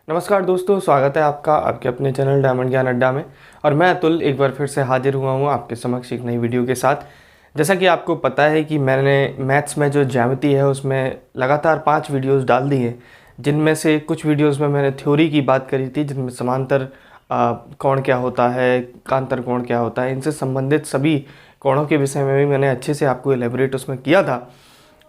नमस्कार दोस्तों, स्वागत है आपका आपके अपने चैनल डायमंड ज्ञान अड्डा में। और मैं अतुल एक बार फिर से हाजिर हुआ हूँ आपके समक्ष एक नई वीडियो के साथ। जैसा कि आपको पता है कि मैंने मैथ्स में जो ज्यामिति है उसमें लगातार 5 वीडियोस डाल दी हैं, जिनमें से कुछ वीडियोस में मैंने थ्योरी की बात करी थी, जिनमें समांतर कोण क्या होता है, कांतर कोण क्या होता है, इनसे संबंधित सभी कोणों के विषय में भी मैंने अच्छे से आपको एलेबोरेट उसमें किया था।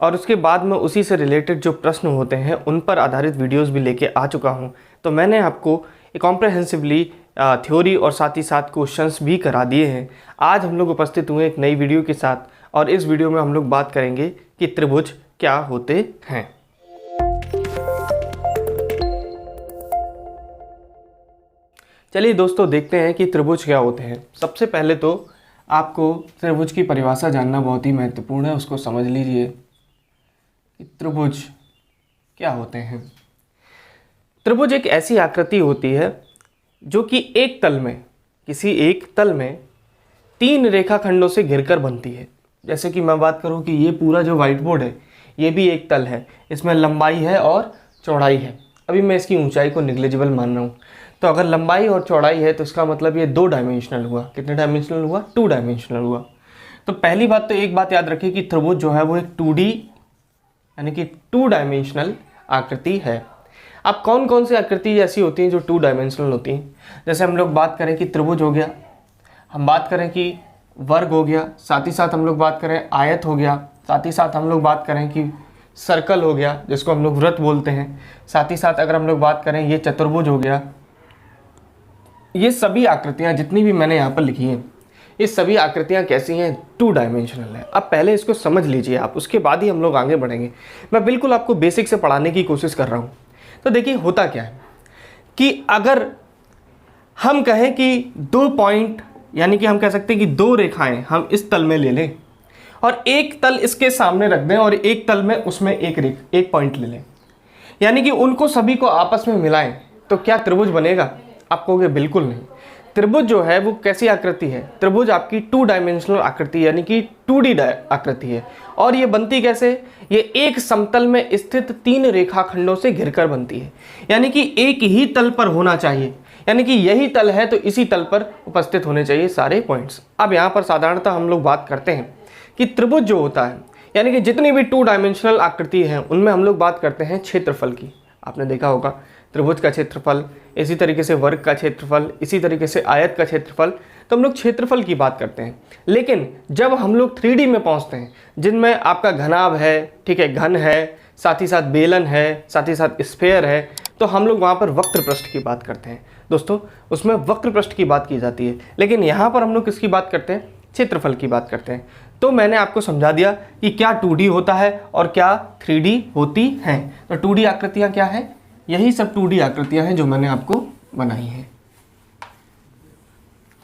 और उसके बाद में उसी से रिलेटेड जो प्रश्न होते हैं उन पर आधारित वीडियोस भी लेके आ चुका हूं। तो मैंने आपको एक कॉम्प्रहेंसिवली थ्योरी और साथ ही साथ क्वेश्चंस भी करा दिए हैं। आज हम लोग उपस्थित हुए एक नई वीडियो के साथ, और इस वीडियो में हम लोग बात करेंगे कि त्रिभुज क्या होते हैं। चलिए दोस्तों, देखते हैं कि त्रिभुज क्या होते हैं। सबसे पहले तो आपको त्रिभुज की परिभाषा जानना बहुत ही महत्वपूर्ण है, उसको समझ लीजिए कि त्रिभुज क्या होते हैं। त्रिभुज एक ऐसी आकृति होती है जो कि एक तल में, किसी एक तल में 3 रेखाखंडों से घिरकर बनती है। जैसे कि मैं बात करूं कि ये पूरा जो व्हाइट बोर्ड है ये भी एक तल है, इसमें लंबाई है और चौड़ाई है। अभी मैं इसकी ऊंचाई को निग्लिजिबल मान रहा हूँ, तो अगर लंबाई और चौड़ाई है तो इसका मतलब ये 2 डायमेंशनल हुआ। कितने डायमेंशनल हुआ? 2 डायमेंशनल हुआ। तो पहली बात तो एक बात याद रखिए कि त्रिभुज जो है वो एक 2D यानी कि 2 डायमेंशनल आकृति है। अब कौन कौन सी आकृति ऐसी होती हैं जो 2 डायमेंशनल होती हैं? जैसे हम लोग बात करें कि त्रिभुज हो गया, हम बात करें कि वर्ग हो गया, साथ ही साथ हम लोग बात करें आयत हो गया, साथ ही साथ हम लोग बात करें कि सर्कल हो गया जिसको हम लोग वृत्त बोलते हैं, साथ ही साथ अगर हम लोग बात करें ये चतुर्भुज हो गया। ये सभी आकृतियाँ जितनी भी मैंने यहाँ पर लिखी हैं, ये सभी आकृतियाँ कैसी हैं? 2 डायमेंशनल है। अब पहले इसको समझ लीजिए आप, उसके बाद ही हम लोग आगे बढ़ेंगे। मैं बिल्कुल आपको बेसिक से पढ़ाने की कोशिश कर रहा हूँ। तो देखिए होता क्या है कि अगर हम कहें कि 2 पॉइंट, यानी कि हम कह सकते हैं कि 2 रेखाएं हम इस तल में ले लें और एक तल इसके सामने रख दें और एक तल में उसमें एक पॉइंट ले लें, यानी कि उनको सभी को आपस में मिलाएं, तो क्या त्रिभुज बनेगा? आप कहोगे बिल्कुल नहीं। त्रिभुज जो है वो कैसी आकृति है? त्रिभुज आपकी 2 डायमेंशनल आकृति यानी कि 2D आकृति है। और ये बनती कैसे? ये एक समतल में स्थित 3 रेखाखंडों से घिरकर बनती है, यानी कि एक ही तल पर होना चाहिए, यानी कि यही तल है तो इसी तल पर उपस्थित होने चाहिए सारे पॉइंट्स। अब यहाँ पर साधारणतः हम लोग बात करते हैं कि त्रिभुज जो होता है, यानी कि जितनी भी 2 डायमेंशनल आकृति हैं उनमें हम लोग बात करते हैं क्षेत्रफल की। आपने देखा होगा त्रिभुज का क्षेत्रफल, इसी तरीके से वर्ग का क्षेत्रफल, इसी तरीके से आयत का क्षेत्रफल, तो हम लोग क्षेत्रफल की बात करते हैं। लेकिन जब हम लोग 3D में पहुंचते हैं, जिनमें आपका घनाभ है, ठीक है, घन है, साथ ही साथ बेलन है, साथ ही साथ स्फेयर है, तो हम लोग वहाँ पर वक्र पृष्ठ की बात करते हैं। दोस्तों, उसमें वक्र पृष्ठ की बात की जाती है, लेकिन यहाँ पर हम लोग किसकी बात करते हैं? क्षेत्रफल की बात करते हैं। तो मैंने आपको समझा दिया कि क्या 2D होता है और क्या 3D होती हैं। तो 2D आकृतियाँ क्या हैं? यही सब 2D आकृतियां हैं जो मैंने आपको बनाई हैं।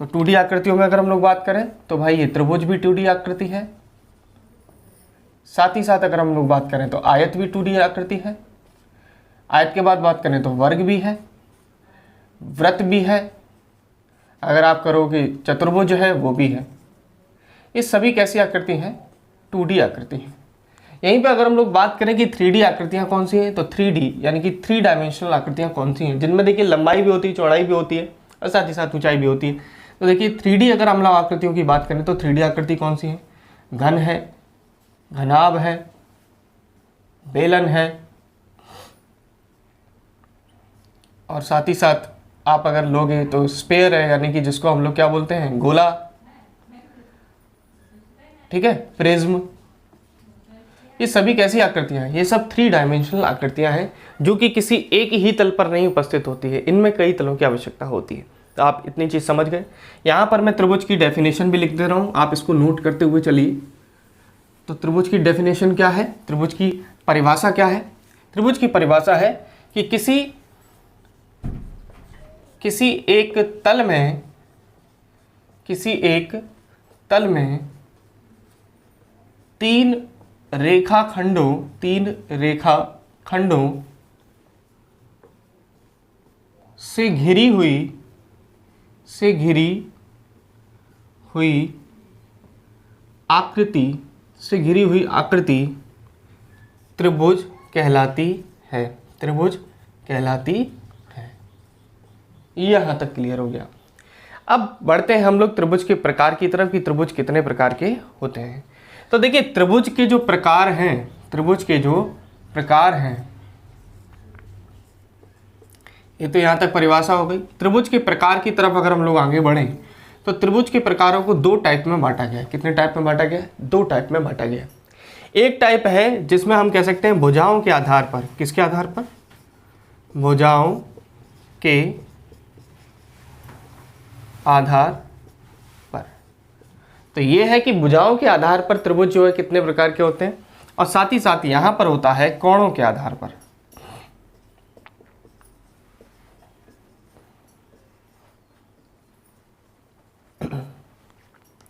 तो 2D आकृतियों में अगर हम लोग बात करें तो भाई ये त्रिभुज भी 2D आकृति है, साथ ही साथ अगर हम लोग बात करें तो आयत भी 2D आकृति है, आयत के बाद बात करें तो वर्ग भी है, वृत्त भी है, अगर आप करोगे चतुर्भुज है वो भी है। ये सभी कैसी आकृति हैं? 2D आकृति है। यहीं पे अगर हम लोग बात करें कि 3D आकृतियाँ कौन सी हैं, तो 3D यानी कि 3 डायमेंशनल आकृतियाँ कौन सी हैं, जिनमें देखिए लंबाई भी होती है, चौड़ाई भी होती है और साथ ही साथ ऊंचाई भी होती है। तो देखिए 3D अगर हम लोग आकृतियों की बात करें तो 3D आकृति कौन सी है? घन है, घनाभ है, बेलन है, और साथ ही साथ आप अगर लोगे तो स्फेयर है, यानी कि जिसको हम लोग क्या बोलते हैं? गोला, ठीक है, प्रिज्म। ये सभी कैसी आकृतियां हैं? ये सब 3 डायमेंशनल आकृतियां हैं जो कि किसी एक ही तल पर नहीं उपस्थित होती है, इनमें कई तलों की आवश्यकता होती है। तो आप इतनी चीज़ समझ गए। यहाँ पर मैं त्रिभुज की डेफिनेशन भी लिख दे रहा हूँ, आप इसको नोट करते हुए चलिए। तो त्रिभुज की डेफिनेशन क्या है? त्रिभुज की परिभाषा क्या है? त्रिभुज की परिभाषा है कि किसी एक तल में 3 रेखाखंडों से घिरी हुई आकृति त्रिभुज कहलाती है। त्रिभुज कहलाती है। यहाँ तक क्लियर हो गया। अब बढ़ते हैं हम लोग त्रिभुज के प्रकार की तरफ कि त्रिभुज कितने प्रकार के होते हैं। तो देखिए त्रिभुज के जो प्रकार हैं, त्रिभुज के जो प्रकार हैं, ये तो यहाँ तक परिभाषा हो गई। त्रिभुज के प्रकार की तरफ अगर हम लोग आगे बढ़ें तो त्रिभुज के प्रकारों को दो टाइप में बांटा गया है। कितने टाइप में बांटा गया? दो टाइप में बांटा गया। एक टाइप है जिसमें हम कह सकते हैं भुजाओं के आधार पर। किसके आधार पर? भुजाओं के आधार पर। तो ये है कि भुजाओं के आधार पर त्रिभुज जो है कितने प्रकार के होते हैं, और साथ ही साथ यहां पर होता है कोणों के आधार पर।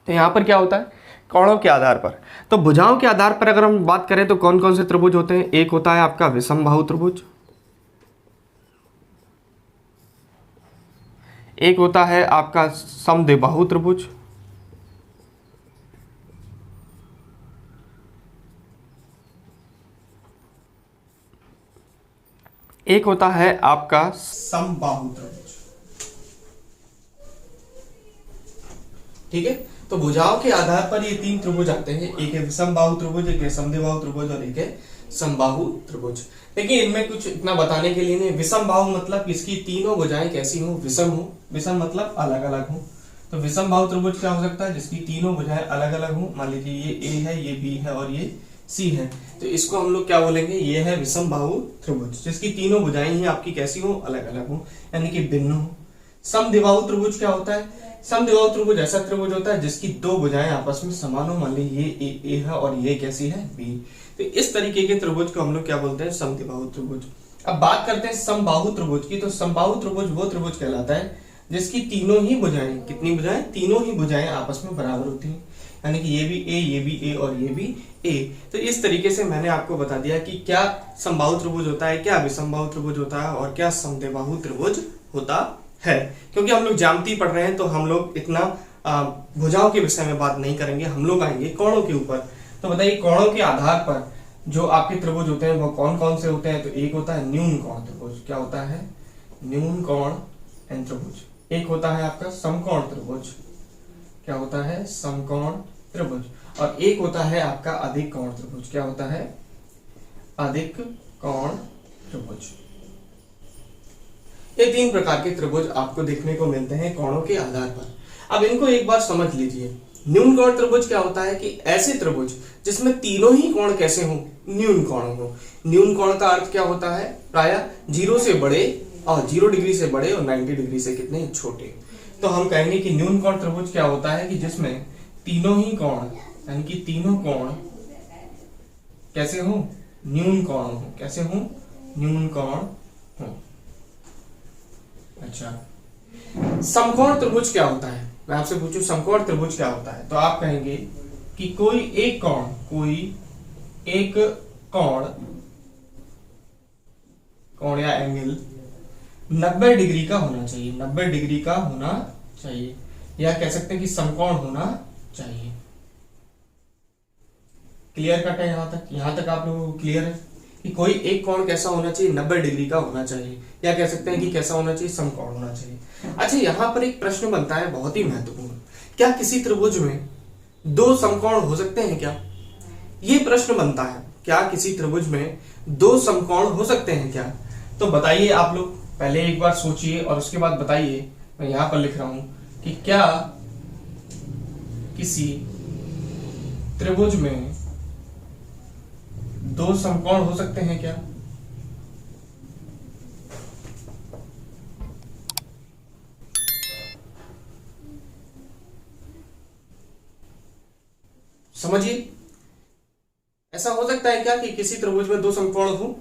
तो यहां पर क्या होता है? कोणों के आधार पर। तो भुजाओं के आधार पर अगर हम बात करें तो कौन कौन से त्रिभुज होते हैं? एक होता है आपका विषमबाहु त्रिभुज, एक होता है आपका समद्विबाहु त्रिभुज, एक होता है आपका समबाहु त्रिभुज। ठीक है, तो भुजाओं के आधार पर ये तीन त्रिभुज आते हैं। एक है विषमबाहु त्रिभुज, एक है समद्विबाहु त्रिभुज और एक है समबाहु त्रिभुज। देखिए इनमें कुछ इतना बताने के लिए नहीं। विषमबाहु मतलब इसकी तीनों भुजाएं कैसी हो? विषम हो। विषम मतलब अलग अलग हो। तो विषमबाहु त्रिभुज क्या हो सकता है? जिसकी तीनों भुजाएं अलग अलग हो। मान लीजिए ये ए है, ये बी है और ये सी है, तो इसको हम लोग क्या बोलेंगे? ये है विषमबाहु त्रिभुज, जिसकी तीनों भुजाएं ही आपकी कैसी हो? अलग अलग हो, यानी कि भिन्न हो। समद्विबाहु त्रिभुज क्या होता है? समद्विबाहु त्रिभुज ऐसा त्रिभुज होता है जिसकी दो भुजाएं आपस में समान हो। मान लीजिए ये ए है और ये कैसी है? बी। तो इस तरीके के त्रिभुज को हम लोग क्या बोलते हैं? समद्विबाहु त्रिभुज। अब बात करते हैं समबाहु त्रिभुज की। तो समबाहु त्रिभुज वो त्रिभुज कहलाता है जिसकी तीनों ही भुजाएं, कितनी भुजाएं? तीनों ही भुजाएं आपस में बराबर होती हैं, यानी कि ये भी ए, ये भी ए और ये भी ए। तो इस तरीके से मैंने आपको बता दिया कि क्या समबाहु त्रिभुज होता है, क्या विषमबाहु त्रिभुज होता है और क्या समद्विबाहु त्रिभुज होता है। क्योंकि हम लोग ज्यामिति पढ़ रहे हैं तो हम लोग इतना भुजाओं के विषय में बात नहीं करेंगे, हम लोग आएंगे कोणों के ऊपर। तो बताइए कोणों के आधार पर जो आपके त्रिभुज होते हैं वो कौन कौन से होते हैं? तो एक होता है न्यून कोण त्रिभुज। क्या होता है? न्यून कोण त्रिभुज। एक होता है आपका समकोण त्रिभुज। क्या होता है? समकोण त्रिभुज। और एक होता है आपका अधिक कोण त्रिभुज। क्या होता है? अधिक कोण त्रिभुज। ये तीन प्रकार के त्रिभुज आपको देखने को मिलते हैं कोणों के आधार पर। अब इनको एक बार समझ लीजिए। न्यून कोण त्रिभुज क्या होता है? कि ऐसे त्रिभुज जिसमें तीनों ही कोण कैसे हों? न्यून कोण हो। न्यून कोण का अर्थ क्या होता है? प्रायः 0 से बड़े और 0 डिग्री से बड़े और 90 डिग्री से कितने? छोटे। तो हम कहेंगे कि न्यून कोण त्रिभुज क्या होता है? कि जिसमें तीनों ही कोण, यानी कि तीनों कोण कैसे हो? न्यून कोण हो। कैसे हो? न्यून कोण हो। अच्छा, समकोण त्रिभुज क्या होता है? मैं आपसे पूछूं समकोण त्रिभुज क्या होता है, तो आप कहेंगे कि कोई एक कोण या एंगल 90 डिग्री का होना चाहिए। 90 डिग्री का होना चाहिए, या कह सकते हैं कि समकोण होना चाहिए। क्लियर कट है यहां तक आप लोगों को क्लियर है कि कोई एक कोण कैसा होना चाहिए? 90 डिग्री का होना चाहिए, या कह सकते हैं कि कैसा होना चाहिए? समकोण होना चाहिए। अच्छा, यहां पर एक प्रश्न बनता है बहुत ही महत्वपूर्ण। क्या किसी त्रिभुज में दो समकोण हो सकते हैं क्या? ये प्रश्न बनता है, क्या किसी त्रिभुज में दो समकोण हो सकते हैं क्या? तो बताइए आप लोग, पहले एक बार सोचिए और उसके बाद बताइए। मैं यहां पर लिख रहा हूं कि क्या किसी त्रिभुज में दो समकोण हो सकते हैं क्या? समझिए, ऐसा हो सकता है क्या कि किसी त्रिभुज में दो समकोण हो?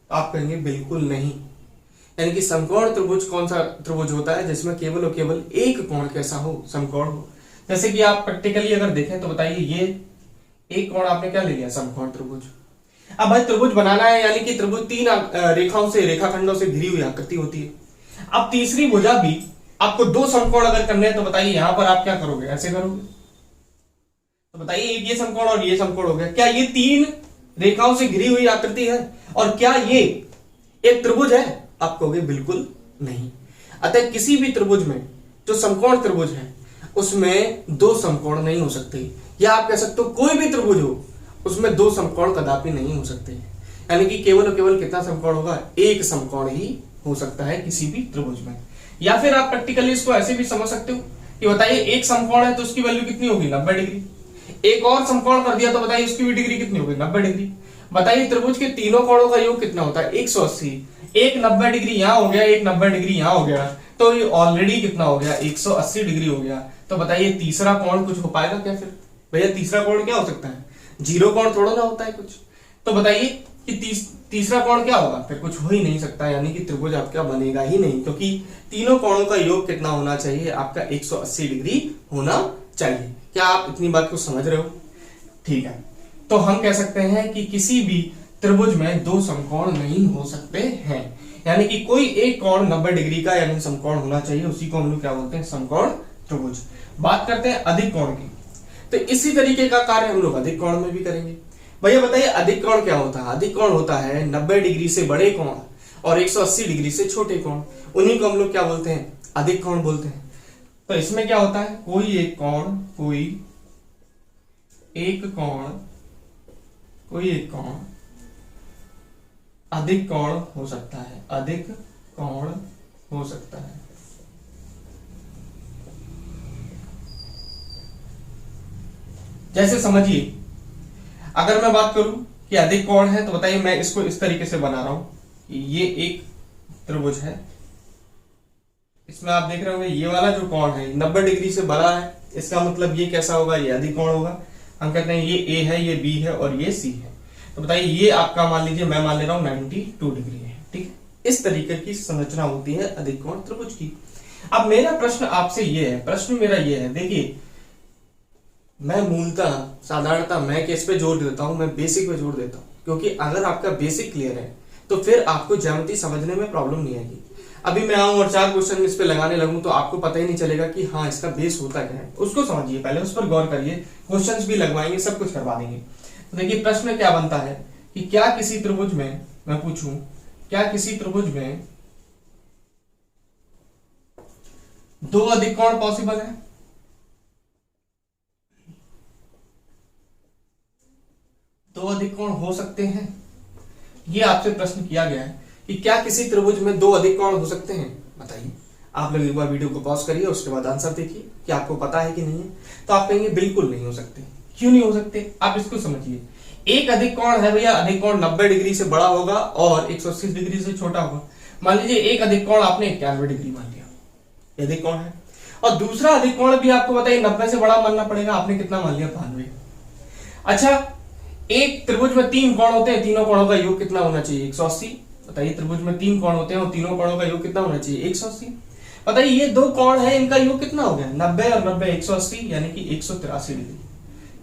आप कहेंगे बिल्कुल नहीं। यानी कि समकोण त्रिभुज कौन सा त्रिभुज होता है? जिसमें केवल और केवल एक कोण कैसा हो? समकोण हो। जैसे कि आप प्रैक्टिकली अगर देखें तो बताइए, ये एक कोण आपने क्या ले लिया? समकोण त्रिभुज। अब भाई त्रिभुज बनाना है, यानी कि त्रिभुज तीन रेखाओं से, रेखाखंडों से घिरी हुई आकृति होती है। अब तीसरी भुजा भी आपको दो समकोण अगर करने हैं तो बताइए यहां पर आप क्या करोगे? ऐसे करोगे। तो बताइए एक ये समकोण और ये समकोण हो गया, क्या ये तीन रेखाओं से घिरी हुई आकृति है? और क्या ये एक त्रिभुज है? आप कहोगे बिल्कुल नहीं। अतः किसी भी त्रिभुज में जो समकोण त्रिभुज है उसमें दो समकोण नहीं हो सकते, या आप कह सकते हो कोई भी त्रिभुज हो उसमें दो समकोण कदापि नहीं हो सकते, यानी कि केवल और केवल कितना समकोण होगा, एक समकोण ही हो सकता है किसी भी त्रिभुज में। या फिर आप प्रैक्टिकली इसको ऐसे भी समझ सकते हो कि बताइए एक समकोण है तो उसकी वैल्यू कितनी होगी, 90 डिग्री। एक और समकोण कर दिया तो बताइए उसकी भी डिग्री कितनी होगी, 90 डिग्री। बताइए त्रिभुज के तीनों कोणों का योग कितना होता है, 180। एक 90 डिग्री यहां हो गया, एक 90 डिग्री यहां हो गया, तो ये ऑलरेडी कितना हो गया, 180 डिग्री हो गया। तो बताइए तीसरा कोण कुछ हो पाएगा क्या? फिर भैया तीसरा कोण क्या हो सकता है, जीरो कोण थोड़ा ना होता है कुछ। तो बताइए कि तीसरा कोण क्या होगा, फिर कुछ हो ही नहीं सकता, यानी कि त्रिभुज आपका बनेगा ही नहीं, क्योंकि तीनों कोणों का योग कितना होना चाहिए, आपका 180 डिग्री होना चाहिए। क्या आप इतनी बात को समझ रहे हो? ठीक है, तो हम कह सकते हैं कि किसी भी त्रिभुज में दो समकोण नहीं हो सकते हैं, यानी कि कोई एक कोण 90 डिग्री का यानी समकोण होना चाहिए, उसी को हम लोग क्या बोलते हैं, समकोण त्रिभुज। बात करते हैं अधिक कोण की, तो इसी तरीके का कार्य हम लोग अधिक कोण में भी करेंगे। भैया बताइए अधिक कोण क्या होता है? अधिक कोण होता है 90 डिग्री से बड़े कोण और 180 डिग्री से छोटे कोण, उन्हीं को हम लोग क्या बोलते हैं, अधिक कोण बोलते हैं। तो इसमें क्या होता है, कोई एक कोण अधिक कोण हो सकता है, अधिक कोण हो सकता है। जैसे समझिए, अगर मैं बात करूं कि अधिक कोण है तो बताइए मैं इसको इस तरीके से बना रहा हूं कि ये एक त्रिभुज है, इसमें आप देख रहे होंगे ये वाला जो कोण है 90 डिग्री से बड़ा है, इसका मतलब ये कैसा होगा, ये अधिक कोण होगा। हम कहते हैं ये ए है, ये बी है और ये सी है। तो बताइए ये आपका मान लीजिए, मैं मान ले रहा हूं 92 डिग्री है, ठीक है। इस तरीके की संरचना होती है अधिक कोण त्रिभुज की। अब मेरा प्रश्न आपसे ये है, प्रश्न मेरा ये है, देखिए मैं मूलतः साधारणतः मैं किस पे जोर देता हूं, मैं बेसिक पे जोर देता हूं, क्योंकि अगर आपका बेसिक क्लियर है तो फिर आपको ज्यामिति समझने में प्रॉब्लम नहीं आएगी। अभी मैं आऊं और 4 क्वेश्चन इस पे लगाने लगूं तो आपको पता ही नहीं चलेगा कि हाँ इसका बेस होता क्या है। उसको समझिए पहले, उस पर गौर करिए, क्वेश्चंस भी लगवाएंगे, सब कुछ करवा देंगे। तो देखिए प्रश्न क्या बनता है कि क्या किसी त्रिभुज में, मैं पूछूं क्या किसी त्रिभुज में दो अधिक कोण पॉसिबल है? दो अधिक कोण हो सकते हैं, ये आपसे प्रश्न किया गया है कि क्या किसी त्रिभुज में दो अधिक कोण हो सकते हैं? बताइए। आप लोग एक बार वीडियो को पॉज करिए, उसके बाद आंसर देखिए कि आपको पता है कि नहीं है। तो आप कहेंगे बिल्कुल नहीं हो सकते। क्यों नहीं हो सकते? आप इसको समझिए। एक अधिक कोण है भैया, अधिक कोण 90 डिग्री से बड़ा होगा और 180 डिग्री से छोटा होगा। मान लीजिए एक अधिक कोण आपने 91 डिग्री मान लिया, ये अधिक कोण है, और दूसरा अधिक कोण भी आपको बताइए 90 से बड़ा मानना पड़ेगा, आपने कितना मान लिया, 92। अच्छा, एक त्रिभुज में 3 कोण होते हैं, तीनों कोणों का योग कितना होना चाहिए, 180। बताइए त्रिभुज में 3 कोण होते हैं और तीनों कोणों का योग कितना होना चाहिए, 180। बताइए ये दो कोण है, इनका योग कितना हो गया, 90 और 90 180, यानी कि 183 डिग्री।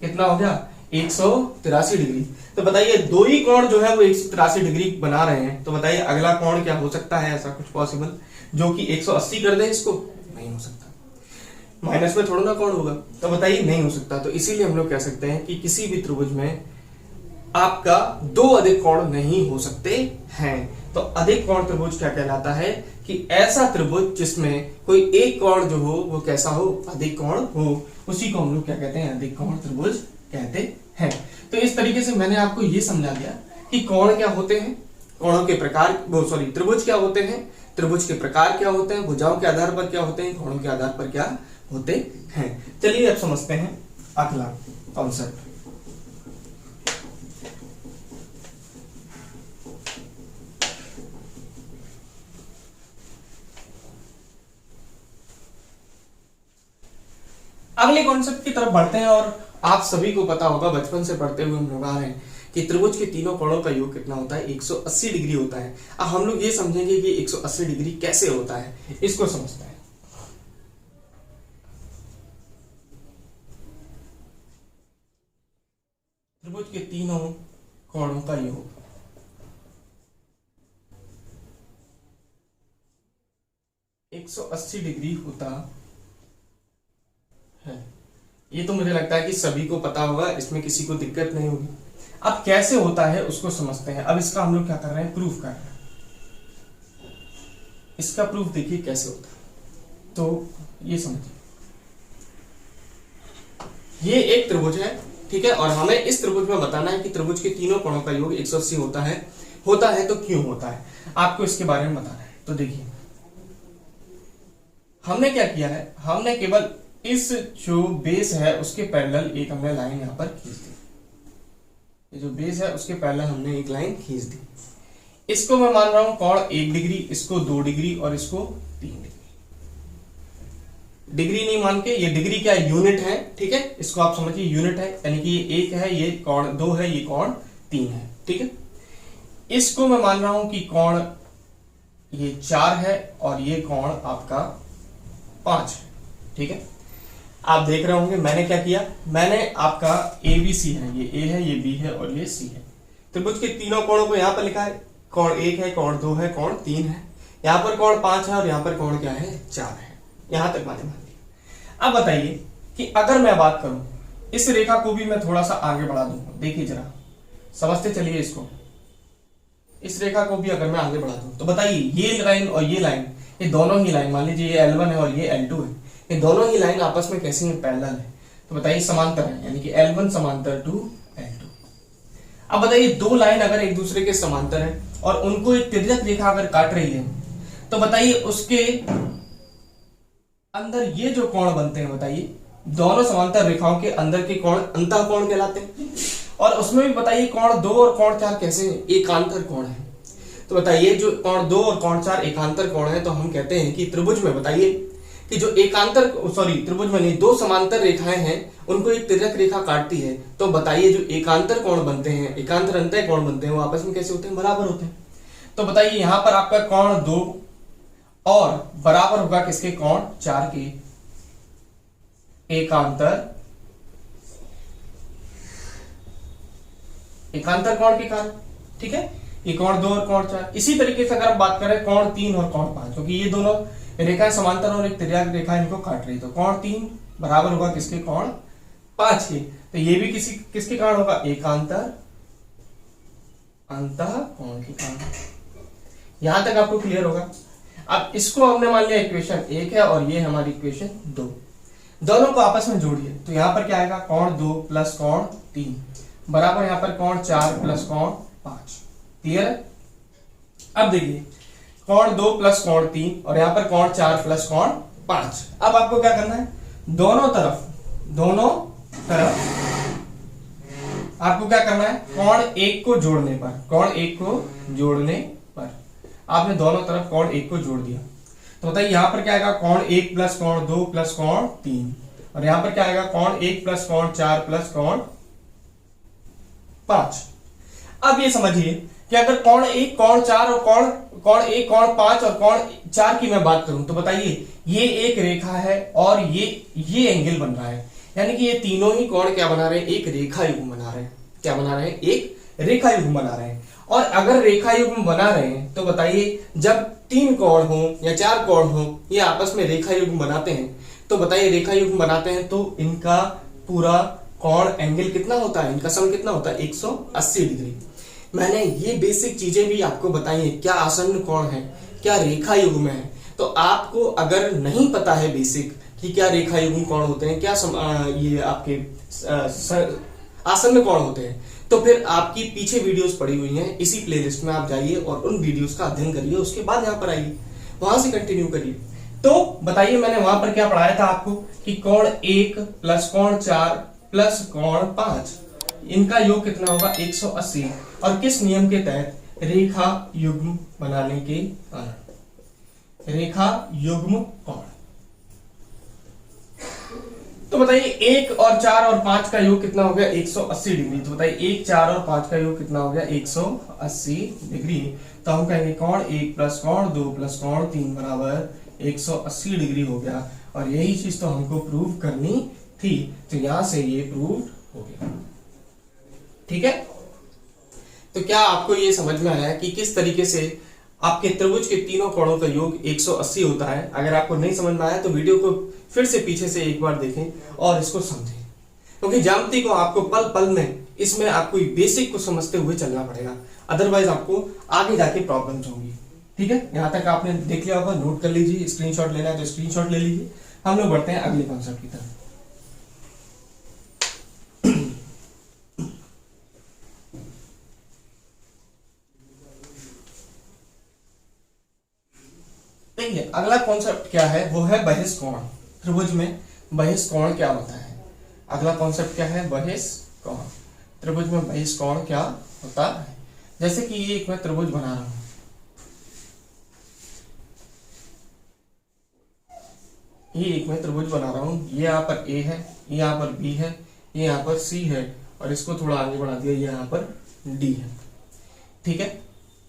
कितना हो गया, 183 डिग्री। तो बताइए दो ही कोण जो है वो 183 डिग्री बना रहे हैं, तो बताइए अगला कोण क्या हो सकता है ऐसा कुछ पॉसिबल जो कि 180 कर दे? इसको नहीं हो सकता, माइनस में थोड़ा ना कोण होगा। तो बताइए नहीं हो सकता। तो इसीलिए हम लोग कह सकते हैं कि किसी भी त्रिभुज में आपका दो अधिक कोण नहीं हो सकते हैं। तो अधिक कोण त्रिभुज क्या कहलाता है कि ऐसा त्रिभुज जिसमें कोई एक कोण जो हो वो कैसा हो, अधिक कोण हो, उसी को हम लोग क्या कहते हैं, अधिक कोण त्रिभुज कहते हैं। तो इस तरीके से मैंने आपको ये समझा दिया कि कोण क्या होते हैं, कोणों के प्रकार, त्रिभुज क्या होते हैं, त्रिभुज के प्रकार क्या होते हैं, भुजाओं के आधार पर क्या होते हैं, कोणों के आधार पर क्या होते हैं। चलिए अब समझते हैं अगला कॉन्सेप्ट। अगले कॉन्सेप्ट की तरफ बढ़ते हैं। और आप सभी को पता होगा, बचपन से पढ़ते हुए हम लोग आ रहे हैं कि त्रिभुज के तीनों कोणों का योग कितना होता है, 180 डिग्री होता है। अब हम लोग ये समझेंगे कि 180 डिग्री कैसे होता है, इसको समझते हैं। त्रिभुज के तीनों कोणों का योग 180 डिग्री होता है। ये तो मुझे लगता है कि सभी को पता होगा, इसमें किसी को दिक्कत नहीं होगी। अब कैसे होता है उसको समझते हैं। अब इसका हम लोग क्या कर रहे हैं, प्रूफ कर रहे हैं। इसका प्रूफ देखिए कैसे होता है। तो ये समझिए, ये एक त्रिभुज है, ठीक है, और हमें इस त्रिभुज में बताना है कि त्रिभुज के तीनों कोणों का योग 180 होता है तो क्यों होता है, आपको इसके बारे में बताना है। तो देखिए हमने क्या किया है, हमने केवल इस जो बेस है उसके पैरेलल एक हमने लाइन यहां पर खींच दी। ये जो बेस है उसके पैरेलल हमने एक लाइन खींच दी। इसको मैं मान रहा हूं कोण 1 डिग्री, इसको 2 डिग्री और इसको 3 डिग्री। डिग्री नहीं मान के, ये डिग्री क्या है, यूनिट है, ठीक है, इसको आप समझिए यूनिट है, यानी कि ये 1 है, ये कोण 2 है, ये कोण 3 है, ठीक है। इसको मैं मान रहा हूं कि कोण ये 4 है और ये कोण आपका 5 है, ठीक है। आप देख रहे होंगे मैंने क्या किया, मैंने आपका ABC है, ये A है, ये B है और ये C है। त्रिभुज के तीनों कोणों को यहां पर लिखा है, कोण 1 है, कोण 2 है, कोण 3 है, यहां पर कोण 5 है और यहां पर कोण क्या है, 4 है। यहां तक बातें मान लिया। अब बताइए कि अगर मैं बात करूं, इस रेखा को भी मैं थोड़ा सा आगे बढ़ा दूं, देखिए जरा समझते चलिए इसको। इस रेखा को भी अगर मैं आगे बढ़ा दूं तो बताइए ये लाइन और ये लाइन, ये दोनों ही लाइन, मान लीजिए ये L1 है और ये L2 है, ये दोनों ही लाइन आपस में कैसी है, पैरेलल है। तो बताइए समांतर है, यानी कि L1 समांतर टू L2। अब बताइए दो लाइन अगर एक दूसरे के समांतर है और उनको एक तिर्यक रेखा अगर काट रही है, तो बताइए उसके अंदर ये जो कोण बनते हैं, बताइए दोनों समांतर रेखाओं के अंदर के कोण अंतः कोण कहलाते हैं। और उसमें भी बताइए कोण 2 और कोण 4 कैसे हैं, एकांतर कोण है। तो बताइए जो कोण 2 और कोण 4 एकांतर कोण है, तो हम कहते हैं कि त्रिभुज में बताइए कि जो त्रिभुज में नहीं, दो समांतर रेखाएं हैं, उनको एक तिर्यक रेखा काटती है, तो बताइए जो एकांतर कोण बनते हैं, एकांतर अंतः कोण बनते हैं, वो आपस में कैसे होते हैं, बराबर होते हैं। तो बताइए यहां पर आपका कोण 2 और बराबर होगा किसके, कोण 4 के, एकांतर कोण के कारण, ठीक है, ये कोण 2 और कोण 4। इसी तरीके से अगर हम बात करें कोण 3 और कोण 5, क्योंकि ये दोनों रेखाएं समांतर और एक तिर्यक रेखा इनको काट रही है, तो कोण 3 बराबर होगा किसके, कोण 5 के। तो ये भी किसके कारण होगा, एकांतर अंतः कोण के कारण। यहां तक आपको क्लियर होगा। अब इसको हमने मान लिया इक्वेशन 1 है और ये हमारी इक्वेशन 2, दोनों को आपस में जोड़िए, तो यहां पर क्या आएगा, कोण 2 प्लस कोण 3 बराबर यहां पर कोण 4 प्लस कोण 5। क्लियर है। अब देखिए कोण 2 प्लस कोण 3 और यहां पर कोण 4 प्लस कोण 5। अब आपको क्या करना है, दोनों तरफ आपको क्या करना है, कोण 1 को जोड़ने पर आपने दोनों तरफ कोण 1 को जोड़ दिया, तो बताइए यहां पर क्या आएगा, कोण 1 प्लस कोण 2 प्लस कोण 3 और यहां पर क्या आएगा, कोण 1 प्लस कोण 4 प्लस कोण 5। अब ये समझिए कि अगर कोण 1 कोण 4 और कोण 1 कोण 5 और कोण 4 की मैं बात करूं, तो बताइए ये एक रेखा है और ये एंगल बन रहा है, यानी कि ये तीनों ही कोण क्या बना रहे हैं, एक रेखा युग्म बना रहे हैं। क्या बना रहे हैं, एक रेखा युग्म बना रहे हैं। और अगर रेखा युग्म बना रहे हैं तो बताइए जब 3 कोण हो या 4 कोण हो, ये आपस में रेखा युग्म बनाते हैं, तो बताइए रेखा युग्म बनाते हैं तो इनका पूरा कोण एंगल कितना होता है, इनका सम कितना होता है, 180 डिग्री। मैंने ये बेसिक चीजें भी आपको बताई है, क्या आसन्न कोण है, क्या रेखा युग्म है। तो आपको अगर नहीं पता है बेसिक कि क्या रेखा युग्म कोण होते हैं, क्या ये आपके आसन्न कोण होते हैं, तो फिर आपकी पीछे वीडियोस पड़ी हुई हैं, इसी प्लेलिस्ट में आप जाइए और उन वीडियोस का अध्ययन करिए, उसके बाद यहाँ पर आइए, वहां से कंटिन्यू करिए। तो बताइए मैंने वहां पर क्या पढ़ाया था आपको कि कोण 1 प्लस कोण 4 प्लस कोण 5, इनका योग कितना होगा, 180, और किस नियम के तहत, रेखा युग्म बनाने के कारण, रेखा युग्म कोण। तो बताइए 1 और 4 और 5 का योग कितना हो गया, 180 डिग्री। तो बताइए 1, 4 और 5 का योग कितना हो गया, 180 डिग्री। तो हम कहेंगे कोण 1 प्लस कोण 2 प्लस कोण 3 बराबर 180 डिग्री हो गया। और यही चीज तो हमको प्रूव करनी थी, तो यहां से ये प्रूव हो गया। ठीक है, तो क्या आपको ये समझ में आया कि किस तरीके से आपके त्रिभुज के तीनों कोणों का योग 180 होता है। अगर आपको नहीं समझ में आया तो वीडियो को फिर से पीछे से एक बार देखें और इसको समझें, क्योंकि ज्यामिति को आपको पल पल में इसमें आपको बेसिक को समझते हुए चलना पड़ेगा, अदरवाइज आपको आगे जाके प्रॉब्लम्स होंगी। ठीक है, यहां तक आपने देख लिया होगा, नोट कर लीजिए, स्क्रीनशॉट लेना है तो स्क्रीनशॉट ले लीजिए। हम लोग बढ़ते हैं अगले कॉन्सेप्ट की तरफ। देखिए अगला कॉन्सेप्ट क्या है, वो है बहिष्कोण। त्रिभुज में बहिष्कोण क्या होता है? अगला कॉन्सेप्ट क्या है? बहिष्कोण। त्रिभुज में बहिष्कोण क्या होता है? जैसे कि ये एक मैं त्रिभुज बना रहा हूं, ये एक मैं त्रिभुज बना रहा हूं, ये यहाँ पर ए है, ये यहाँ पर बी है, ये यहाँ पर सी है, और इसको थोड़ा आगे बढ़ा दिया, ये यहाँ पर डी है। ठीक है,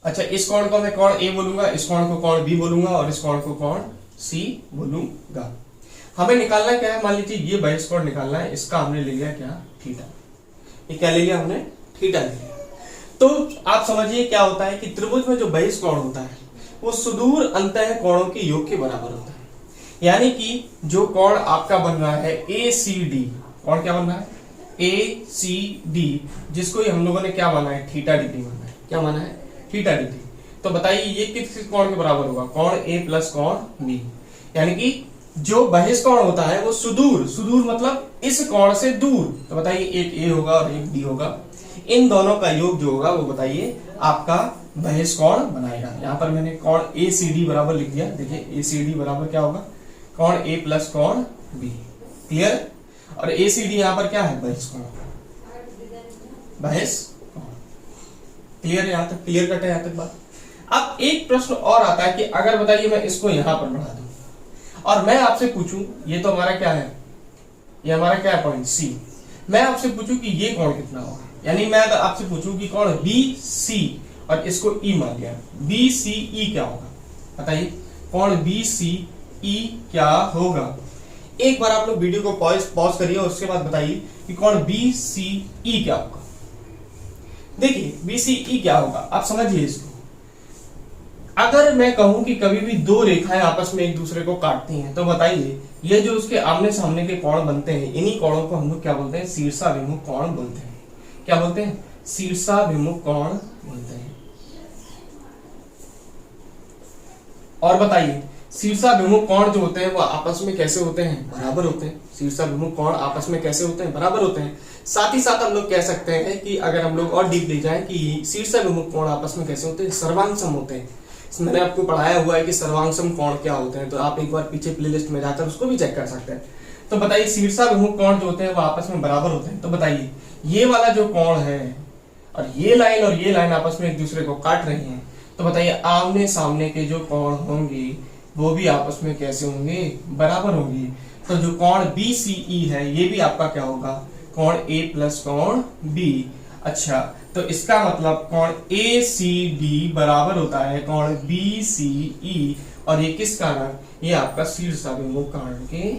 अच्छा इस कोण को मैं कोण ए बोलूंगा, इस कोण को कोण बी बोलूंगा, और इस कोण को कोण सी बोलूंगा। हमें निकालना क्या है? मान लीजिए ये बहिष्कोण निकालना है, इसका हमने ले लिया क्या? थीटा। ये क्या ले लिया हमने? थीटा ले लिया। तो आप समझिए क्या होता है कि त्रिभुज में जो बहिष्कोण होता है वो सुदूर अंतः कोणों के योग के बराबर होता है। यानी कि जो कोण आपका बन रहा है ए सी डी, कोण क्या बन रहा है? ए सी डी, जिसको हम लोगों ने क्या माना है? थीटा डिग्री माना है। क्या माना है? Theta degree. तो बताइए ये किस कोण के बराबर होगा? कोण ए प्लस कोण बी। यानी कि जो बहिष्कोण होता है वो सुदूर, सुदूर मतलब इस कोण से दूर। तो बताइए एक ए होगा और एक बी होगा, इन दोनों का योग जो होगा वो बताइए आपका बहिष्कोण बनाएगा। यहाँ पर मैंने कोण ए सी डी बराबर लिख दिया। देखिए ए सी डी बराबर क्या होगा? कोण ए प्लस कोण बी। क्लियर? और ए सी डी यहाँ पर क्या है? बहिष्कोण। बहिष्कोण। क्लियर है? यहाँ तक क्लियर कट है? यहाँ तक बात। अब एक प्रश्न और आता है कि अगर बताइए मैं इसको यहां पर बढ़ा दूं और मैं आपसे पूछूं, ये तो हमारा क्या है? ये हमारा क्या है? Point C. मैं आपसे पूछूं कि ये कोण कितना होगा? यानी मैं अगर आपसे पूछूं कि कोण बी सी और इसको ई मान लिया, बी सी ई क्या होगा? बताइए कोण बी सी ई क्या होगा? एक बार आप लोग वीडियो को पॉज करिए और उसके बाद बताइए कि कोण बी सी ई क्या होगा। देखिए बी सी ई क्या होगा, आप समझिए इसको। अगर मैं कहूं कि कभी भी दो रेखाएं आपस में एक दूसरे को काटती हैं, तो बताइए ये जो उसके आमने सामने के कोण बनते हैं, इन्हीं कोणों को हम लोग क्या बोलते हैं? शीर्षाभिमुख कोण बोलते हैं। क्या बोलते हैं? शीर्षाभिमुख कोण बोलते हैं। और बताइए शीर्षाभिमुख कोण जो होते हैं वो आपस में कैसे होते हैं? बराबर होते हैं। शीर्षाभिमुख कोण आपस में कैसे होते हैं? बराबर होते हैं। साथ ही साथ हम लोग कह सकते हैं कि अगर हम लोग और डीप ले जाएं कि शीर्षाभिमुख कोण आपस में कैसे होते हैं? सर्वांगसम होते हैं। मैंने आपको पढ़ाया हुआ है कि सर्वांगसम कोण क्या होते हैं, तो आप एक बार पीछे प्लेलिस्ट में जाकर उसको भी चेक कर सकते हैं। तो बताइए शीर्षाभिमुख कोण जो होते हैं वो आपस में बराबर होते हैं। तो बताइए ये वाला जो कोण है और ये लाइन आपस में एक दूसरे को काट रही हैं, तो बताइए आमने सामने के जो कोण होंगे वो भी आपस में कैसे होंगे? बराबर होंगे। तो जो कोण बी सी ई है ये भी आपका क्या होगा? कोण ए प्लस कोण बी। अच्छा तो इसका मतलब कोण ए सी डी बराबर होता है कोण बी सी ई, और ये किस कारण? ये आपका शीर्षाभिमुख कारण के।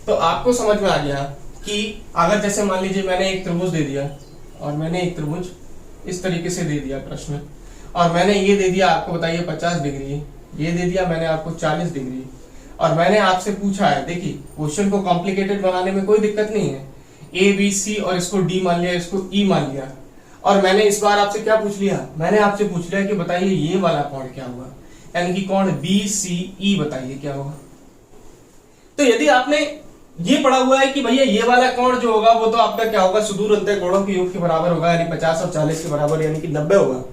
तो आपको समझ में आ गया कि अगर जैसे मान लीजिए मैंने एक त्रिभुज दे दिया और मैंने एक त्रिभुज इस तरीके से दे दिया प्रश्न, और मैंने ये दे दिया आपको, बताइए 50 डिग्री, ये दे दिया मैंने आपको 40 डिग्री, और मैंने आपसे पूछा है, देखिए क्वेश्चन को कॉम्प्लिकेटेड बनाने में कोई दिक्कत नहीं है, ए बी सी और इसको डी मान लिया, इसको ई मान लिया, और मैंने इस बार आपसे क्या पूछ लिया? मैंने आपसे पूछ लिया कि बताइए ये वाला कोण क्या होगा, यानी कि कोण बी सी ई बताइए क्या होगा। तो यदि आपने ये पढ़ा हुआ है कि भैया ये वाला कोण जो होगा वो तो आपका क्या होगा? सुदूर अंतः कोणों के योग के बराबर होगा, यानी 50 और 40 के बराबर, यानी कि 90 होगा।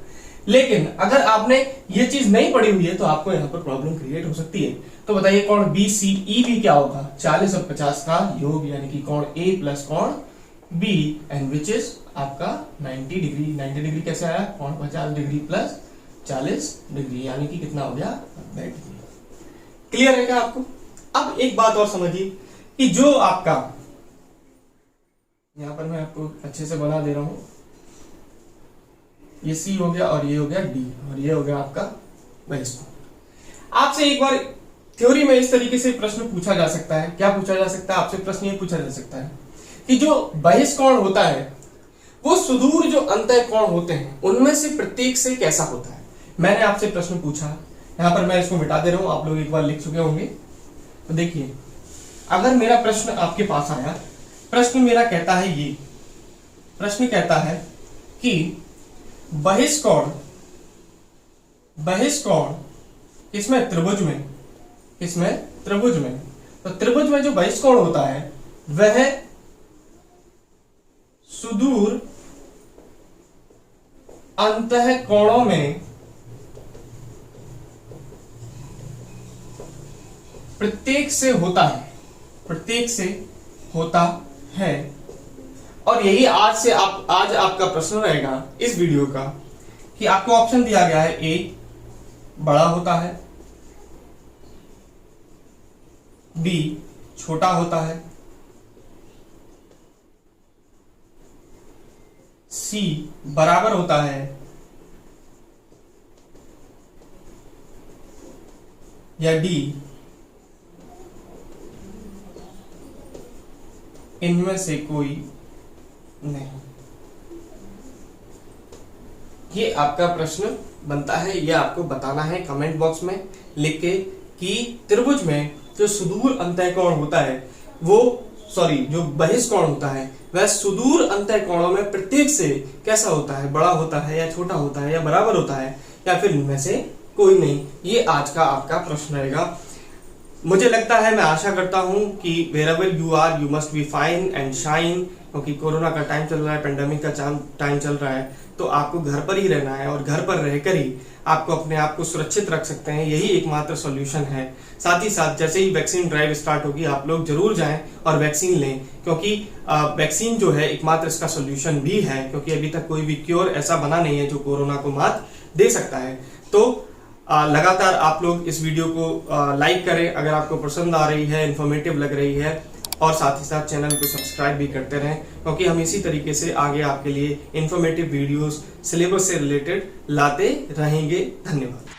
लेकिन अगर आपने ये चीज नहीं पढ़ी हुई है तो आपको यहाँ पर प्रॉब्लम क्रिएट हो सकती है। तो बताइए कोण बी सी ई भी क्या होगा? 40 और 50 का योग, यानी कि कोण ए प्लस कोण बी, एंड विच इज आपका 90 डिग्री। 90 डिग्री कैसे आया? कोण 50 डिग्री प्लस 40 डिग्री, यानी कि कितना हो गया? 90 डिग्री। क्लियर है क्या आपको? अब एक बात और समझिए कि जो आपका, यहां पर मैं आपको अच्छे से बना दे रहा हूं, ये सी हो गया और ये हो गया डी, और ये हो गया आपका बहिष्कोण। आपसे एक बार थ्योरी में इस तरीके से प्रश्न पूछा जा सकता है। क्या पूछा जा सकता है? आपसे प्रश्न ये पूछा जा सकता है कि जो बहिष्कोण होता है वो सुदूर जो अंतः कोण होते हैं उनमें से प्रत्येक से कैसा होता है। मैंने आपसे प्रश्न पूछा, यहां पर मैं इसको मिटा दे रहा हूं, आप लोग एक बार लिख चुके होंगे। तो देखिए अगर मेरा प्रश्न आपके पास आया, प्रश्न मेरा कहता है ये, प्रश्न कहता है कि बहिष्कोण किसमें, त्रिभुज में, किसमें, त्रिभुज में। तो त्रिभुज में जो बहिष्कोण होता है वह सुदूर अंतःकोणों में प्रत्येक से होता है, प्रत्येक से होता है। और यही आज आपका प्रश्न रहेगा इस वीडियो का कि आपको ऑप्शन दिया गया है, ए बड़ा होता है, बी छोटा होता है, सी बराबर होता है, या डी इनमें से कोई नहीं। ये आपका प्रश्न बनता है, ये आपको बताना है कमेंट बॉक्स में लिख के कि त्रिभुज में जो सुदूर अंतःकोण होता है जो बहिष्कोण होता है वह सुदूर अंतःकोणों में प्रत्येक से कैसा होता है, बड़ा होता है या छोटा होता है या बराबर होता है या फिर इनमें से कोई नहीं। ये आज का आपका प्रश्न रहेगा। मुझे लगता है, मैं आशा करता हूं कि wherever you are you must be fine and shine, क्योंकि कोरोना का टाइम चल रहा है, पेंडेमिक का टाइम चल रहा है, तो आपको घर पर ही रहना है और घर पर रहकर ही आपको अपने आप को सुरक्षित रख सकते हैं। यही एकमात्र सॉल्यूशन है। साथ ही साथ जैसे ही वैक्सीन ड्राइव स्टार्ट होगी आप लोग जरूर जाएं और वैक्सीन लें, क्योंकि वैक्सीन जो है एकमात्र इसका सॉल्यूशन भी है, क्योंकि अभी तक कोई भी क्योर ऐसा बना नहीं है जो कोरोना को मात दे सकता है। तो लगातार आप लोग इस वीडियो को लाइक करें अगर आपको पसंद आ रही है, इंफॉर्मेटिव लग रही है, और साथ ही साथ चैनल को सब्सक्राइब भी करते रहें, क्योंकि हम इसी तरीके से आगे आपके लिए इंफॉर्मेटिव वीडियोस सिलेबस से रिलेटेड लाते रहेंगे। धन्यवाद।